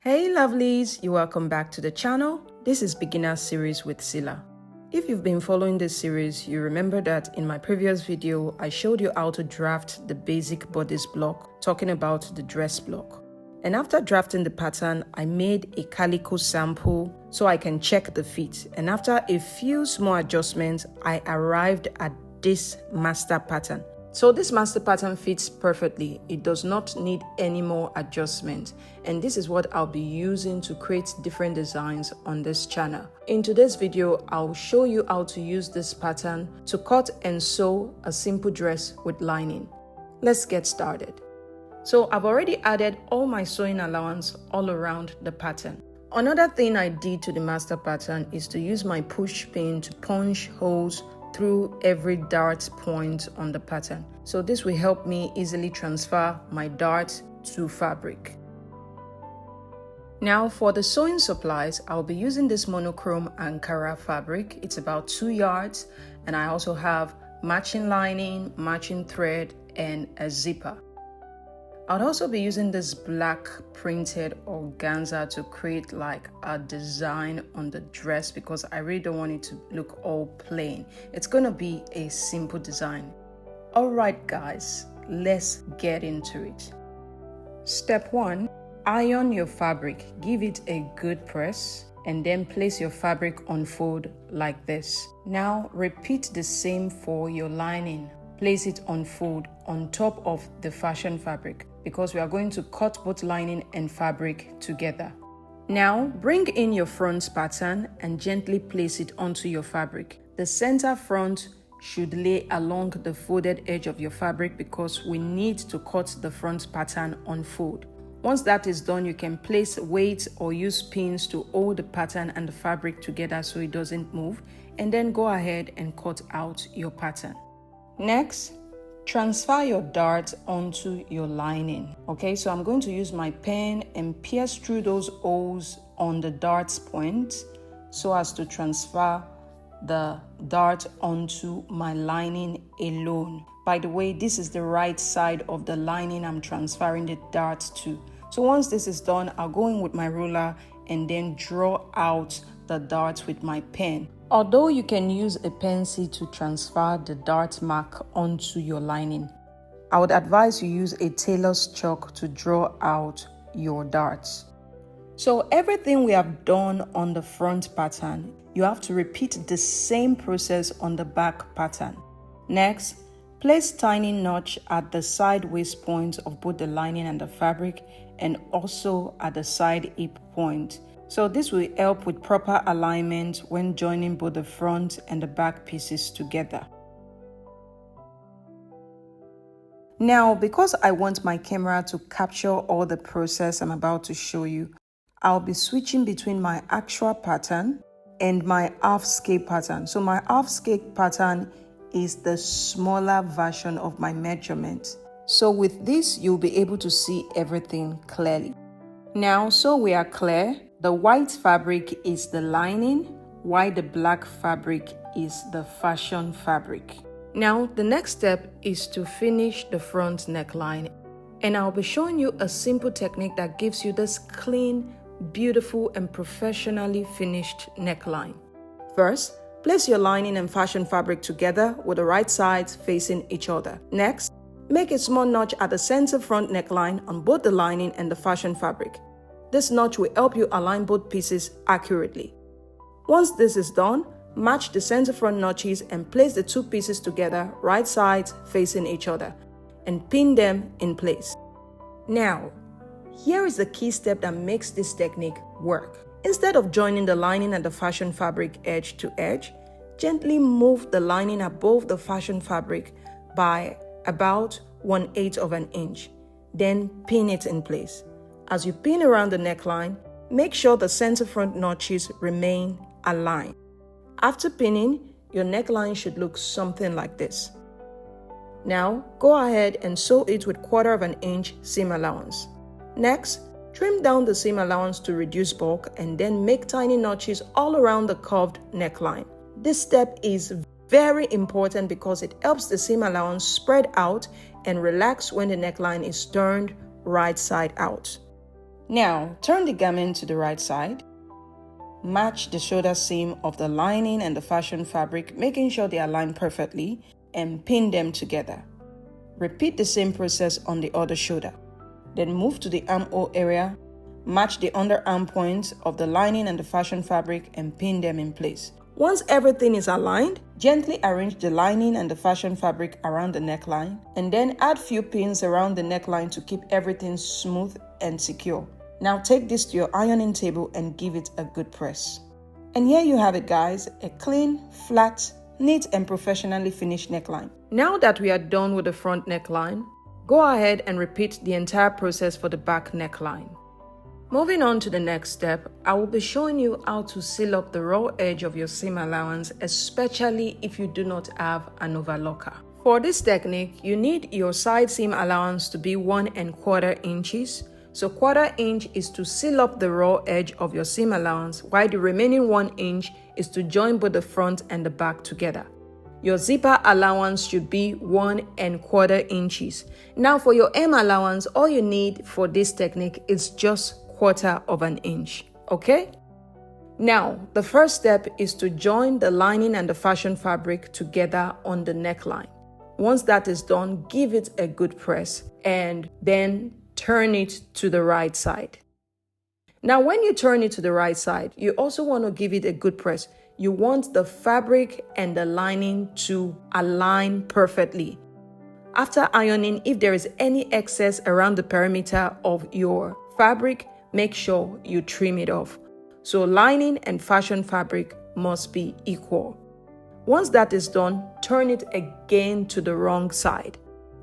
Hey lovelies, you're welcome back to the channel. This is Beginner Series with Sila. If you've been following this series, you remember that in my previous video, I showed you how to draft the basic bodice block, talking about the dress block. And after drafting the pattern, I made a calico sample so I can check the fit. And after a few small adjustments, I arrived at this master pattern. So this master pattern fits perfectly. It does not need any more adjustment. And this is what I'll be using to create different designs on this channel. In today's video, I'll show you how to use this pattern to cut and sew a simple dress with lining. Let's get started. So I've already added all my sewing allowance all around the pattern. Another thing I did to the master pattern is to use my push pin to punch holes through every dart point on the pattern. So this will help me easily transfer my dart to fabric. Now for the sewing supplies, I'll be using this monochrome Ankara fabric. It's about 2 yards, and I also have matching lining, matching thread, and a zipper. I'll also be using this black printed organza to create like a design on the dress because I really don't want it to look all plain. It's gonna be a simple design. Alright guys, let's get into it. Step 1, iron your fabric. Give it a good press and then place your fabric on fold like this. Now repeat the same for your lining. Place it on fold on top of the fashion fabric because we are going to cut both lining and fabric together. Now bring in your front pattern and gently place it onto your fabric. The center front should lay along the folded edge of your fabric because we need to cut the front pattern on fold. Once that is done, you can place weights or use pins to hold the pattern and the fabric together so it doesn't move, and then go ahead and cut out your pattern. Next, transfer your dart onto your lining. Okay, so I'm going to use my pen and pierce through those holes on the dart's point so as to transfer the dart onto my lining alone. By the way, this is the right side of the lining I'm transferring the dart to. So once this is done, I'll go in with my ruler and then draw out the dart with my pen. Although you can use a pencil to transfer the dart mark onto your lining, I would advise you use a tailor's chalk to draw out your darts. So everything we have done on the front pattern, you have to repeat the same process on the back pattern. Next, place tiny notch at the side waist point of both the lining and the fabric, and also at the side hip point. So this will help with proper alignment when joining both the front and the back pieces together. Now, because I want my camera to capture all the process I'm about to show you, I'll be switching between my actual pattern and my half scale pattern. So my half scale pattern is the smaller version of my measurement. So with this, you'll be able to see everything clearly. Now, so we are clear. The white fabric is the lining, while the black fabric is the fashion fabric. Now, the next step is to finish the front neckline. And I'll be showing you a simple technique that gives you this clean, beautiful, and professionally finished neckline. First, place your lining and fashion fabric together with the right sides facing each other. Next, make a small notch at the center front neckline on both the lining and the fashion fabric. This notch will help you align both pieces accurately. Once this is done, match the center front notches and place the two pieces together, right sides facing each other, and pin them in place. Now, here is the key step that makes this technique work. Instead of joining the lining and the fashion fabric edge to edge, gently move the lining above the fashion fabric by about 1/8 of an inch, then pin it in place. As you pin around the neckline, make sure the center front notches remain aligned. After pinning, your neckline should look something like this. Now, go ahead and sew it with 1/4 of an inch seam allowance. Next, trim down the seam allowance to reduce bulk and then make tiny notches all around the curved neckline. This step is very important because it helps the seam allowance spread out and relax when the neckline is turned right side out. Now, turn the garment to the right side. Match the shoulder seam of the lining and the fashion fabric, making sure they align perfectly, and pin them together. Repeat the same process on the other shoulder. Then move to the armhole area, match the underarm points of the lining and the fashion fabric and pin them in place. Once everything is aligned, gently arrange the lining and the fashion fabric around the neckline, and then add few pins around the neckline to keep everything smooth and secure. Now take this to your ironing table and give it a good press. And here you have it, guys, a clean, flat, neat and professionally finished neckline. Now that we are done with the front neckline, go ahead and repeat the entire process for the back neckline. Moving on to the next step, I will be showing you how to seal up the raw edge of your seam allowance, especially if you do not have an overlocker. For this technique, you need your side seam allowance to be 1¼ inches. So 1/4 inch is to seal up the raw edge of your seam allowance, while the remaining 1 inch is to join both the front and the back together. Your zipper allowance should be 1¼ inches. Now for your hem allowance, all you need for this technique is just 1/4 inch, okay? Now, the first step is to join the lining and the fashion fabric together on the neckline. Once that is done, give it a good press and then turn it to the right side. Now, when you turn it to the right side, you also want to give it a good press. You want the fabric and the lining to align perfectly. After ironing, if there is any excess around the perimeter of your fabric, make sure you trim it off. So lining and fashion fabric must be equal. Once that is done, turn it again to the wrong side.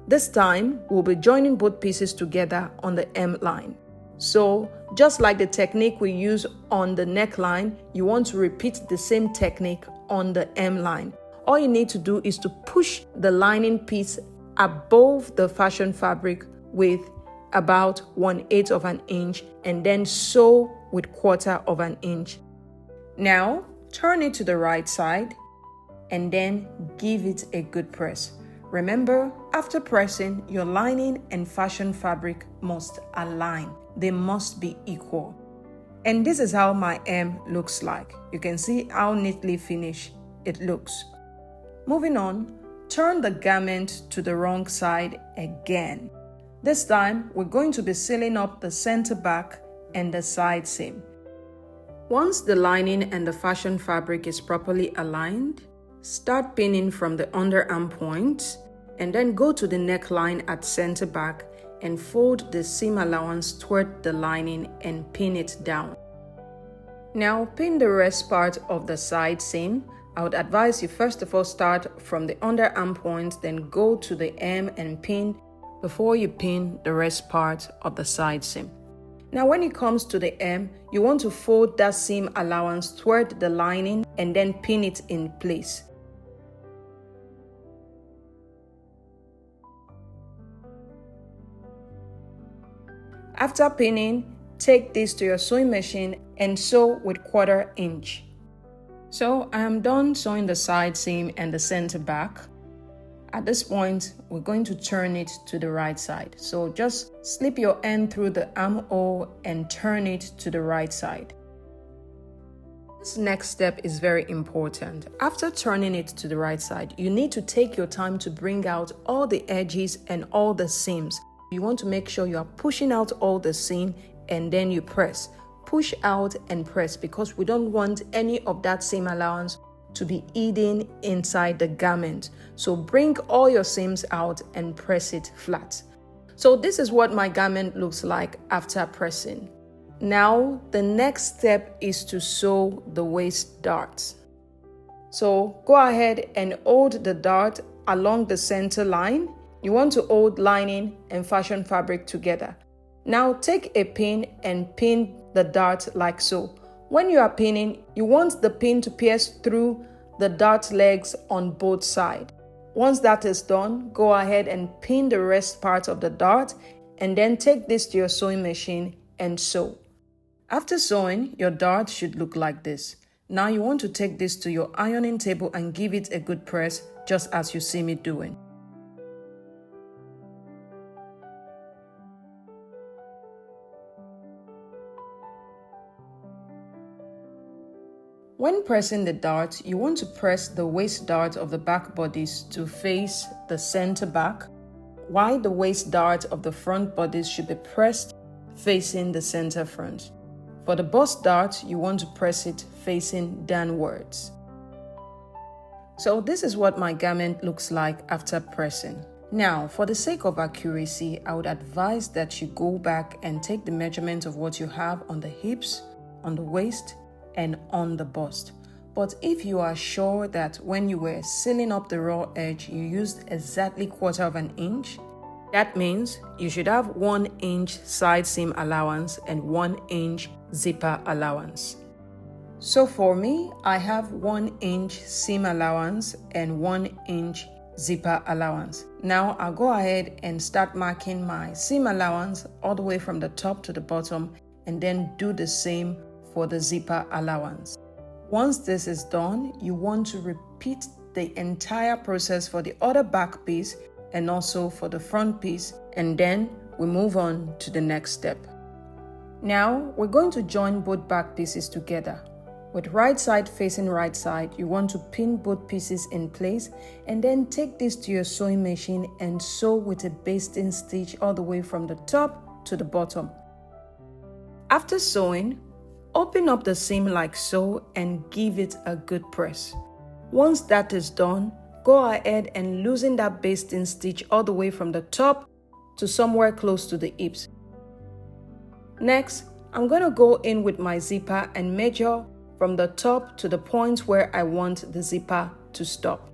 This time, we'll be joining both pieces together on the hem line. So, just like the technique we use on the neckline, you want to repeat the same technique on the hem line. All you need to do is to push the lining piece above the fashion fabric with about 1/8 inch and then sew with 1/4 inch. Now, turn it to the right side and then give it a good press. Remember, after pressing, your lining and fashion fabric must align. They must be equal. And this is how my hem looks like. You can see how neatly finished it looks. Moving on, turn the garment to the wrong side again. This time, we're going to be sealing up the center back and the side seam. Once the lining and the fashion fabric is properly aligned, start pinning from the underarm point and then go to the neckline at center back and fold the seam allowance toward the lining and pin it down. Now pin the rest part of the side seam. I would advise you first of all start from the underarm point, then go to the hem and pin before you pin the rest part of the side seam. Now when it comes to the hem, you want to fold that seam allowance toward the lining and then pin it in place. After pinning, take this to your sewing machine and sew with 1/4 inch. So I am done sewing the side seam and the center back. At this point, we're going to turn it to the right side. So just slip your end through the armhole and turn it to the right side. This next step is very important. After turning it to the right side, you need to take your time to bring out all the edges and all the seams. You want to make sure you are pushing out all the seam and then you press. Push out and press because we don't want any of that seam allowance to be hidden inside the garment. So bring all your seams out and press it flat. So this is what my garment looks like after pressing. Now the next step is to sew the waist dart. So go ahead and hold the dart along the center line. You want to hold lining and fashion fabric together. Now take a pin and pin the dart like so. When you are pinning, you want the pin to pierce through the dart legs on both sides. Once that is done, go ahead and pin the rest part of the dart and then take this to your sewing machine and sew. After sewing, your dart should look like this. Now you want to take this to your ironing table and give it a good press, just as you see me doing. When pressing the dart, you want to press the waist dart of the back bodice to face the center back, while the waist dart of the front bodice should be pressed facing the center front. For the bust dart, you want to press it facing downwards. So this is what my garment looks like after pressing. Now, for the sake of accuracy, I would advise that you go back and take the measurement of what you have on the hips, on the waist, and on the bust. But if you are sure that when you were sealing up the raw edge, you used exactly 1/4 of an inch, that means you should have 1 inch side seam allowance and 1 inch zipper allowance. So for me, I have 1 inch seam allowance and 1 inch zipper allowance. Now I'll go ahead and start marking my seam allowance all the way from the top to the bottom, and then do the same for the zipper allowance. Once this is done, you want to repeat the entire process for the other back piece and also for the front piece, and then we move on to the next step. Now we're going to join both back pieces together. With right side facing right side, you want to pin both pieces in place and then take this to your sewing machine and sew with a basting stitch all the way from the top to the bottom. After sewing, open up the seam like so and give it a good press. Once that is done, go ahead and loosen that basting stitch all the way from the top to somewhere close to the hips. Next, I'm going to go in with my zipper and measure from the top to the point where I want the zipper to stop.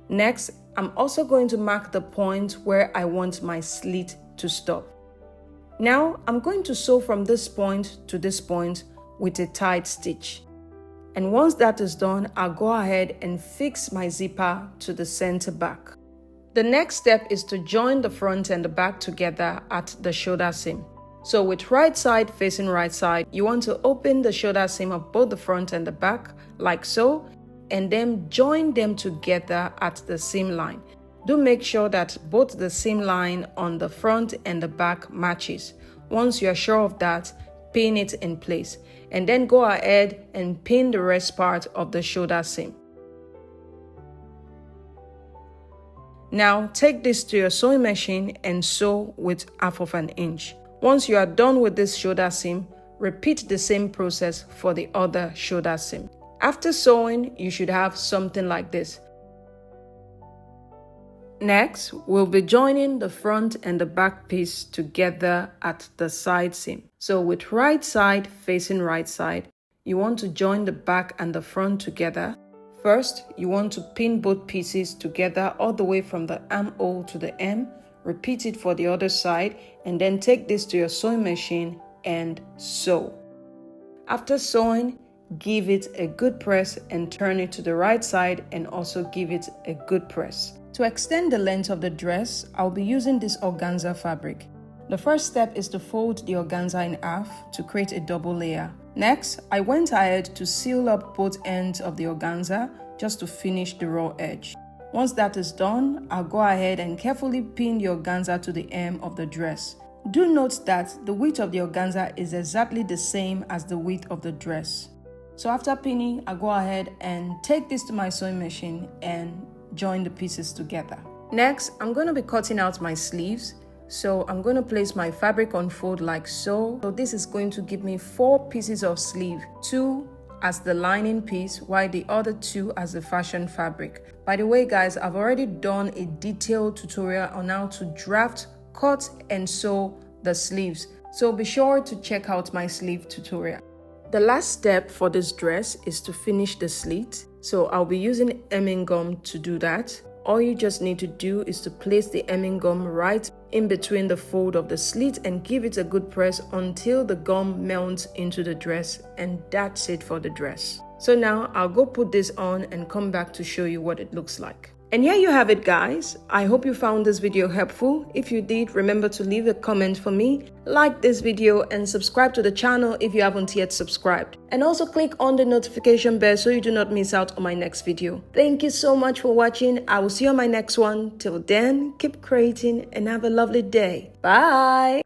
Next, I'm also going to mark the point where I want my slit to stop. Now, I'm going to sew from this point to this point with a tight stitch. And once that is done, I'll go ahead and fix my zipper to the center back. The next step is to join the front and the back together at the shoulder seam. So with right side facing right side, you want to open the shoulder seam of both the front and the back like so, and then join them together at the seam line. Do make sure that both the seam line on the front and the back matches. Once you are sure of that, pin it in place, and then go ahead and pin the rest part of the shoulder seam. Now take this to your sewing machine and sew with 1/2 an inch. Once you are done with this shoulder seam, repeat the same process for the other shoulder seam. After sewing, you should have something like this. Next, we'll be joining the front and the back piece together at the side seam. So with right side facing right side, you want to join the back and the front together. First, you want to pin both pieces together all the way from the armhole to the hem. Repeat it for the other side, and then take this to your sewing machine and sew. After sewing, give it a good press and turn it to the right side and also give it a good press. To extend the length of the dress, I'll be using this organza fabric. The first step is to fold the organza in half to create a double layer. Next, I went ahead to seal up both ends of the organza just to finish the raw edge. Once that is done, I'll go ahead and carefully pin the organza to the hem of the dress. Do note that the width of the organza is exactly the same as the width of the dress. So after pinning, I'll go ahead and take this to my sewing machine and join the pieces together. Next, I'm going to be cutting out my sleeves. So I'm going to place my fabric on fold like so. So this is going to give me 4 pieces of sleeve, 2 as the lining piece, while the other 2 as the fashion fabric. By the way, guys, I've already done a detailed tutorial on how to draft, cut, and sew the sleeves. So be sure to check out my sleeve tutorial. The last step for this dress is to finish the slit. So I'll be using hemming gum to do that. All you just need to do is to place the hemming gum right in between the fold of the slit and give it a good press until the gum melts into the dress, and that's it for the dress. So now I'll go put this on and come back to show you what it looks like. And here you have it, guys. I hope you found this video helpful. If you did, remember to leave a comment for me, like this video, and subscribe to the channel if you haven't yet subscribed. And also click on the notification bell so you do not miss out on my next video. Thank you so much for watching. I will see you on my next one. Till then, keep creating and have a lovely day. Bye!